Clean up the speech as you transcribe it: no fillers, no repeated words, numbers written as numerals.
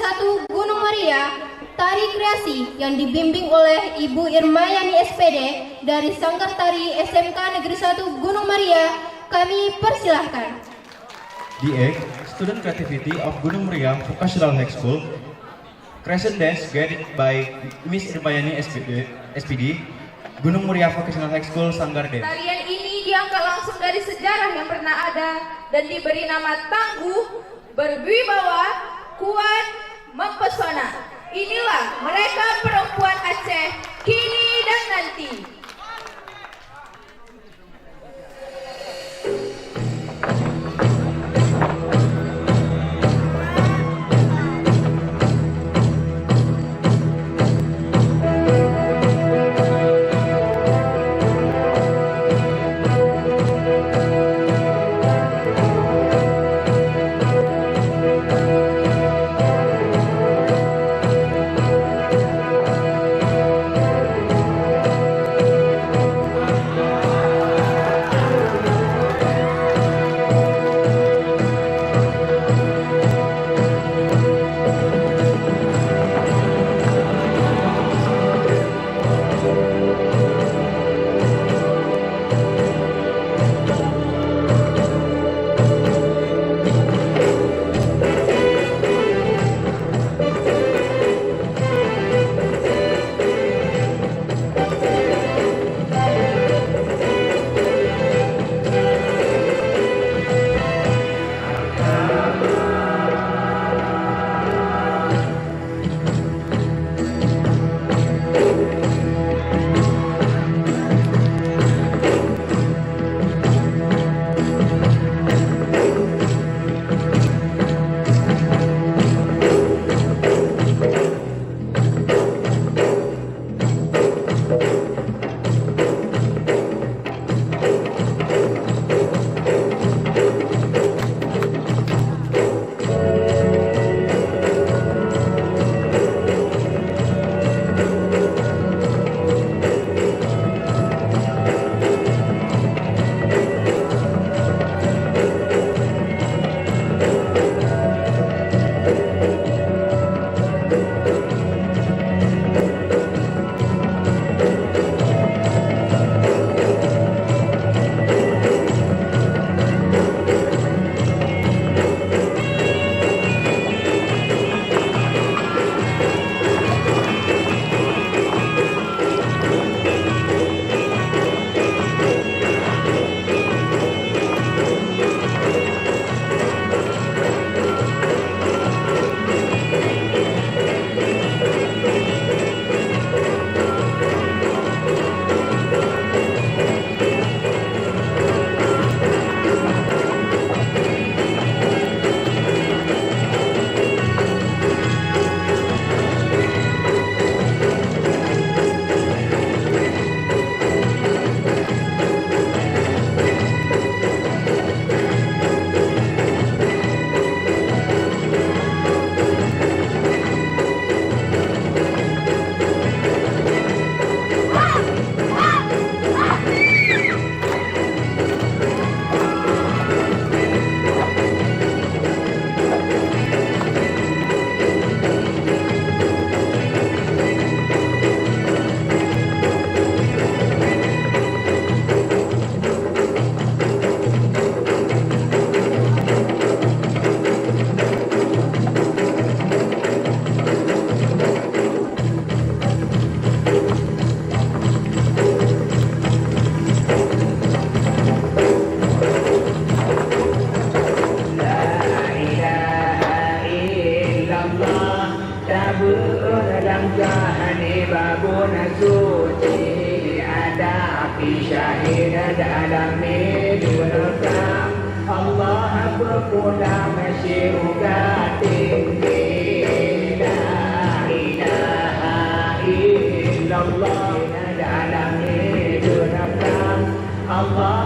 1 Gunung Maria, tari kreasi yang dibimbing oleh Ibu Irmayani SPD dari Sanggar Tari SMK Negeri 1 Gunung Maria, kami persilahkan. The Student Creativity of Gunung Maria Vocational High School, Crescent Dance guided by Miss Irmayani SPD, Gunung Muria Vocational High School Sanggar Dance. Tarian ini diangkat langsung dari sejarah yang pernah ada dan diberi nama tangguh, berwibawa, kuat, mempesona. Inilah mereka perempuan Aceh kini dan nanti. Allah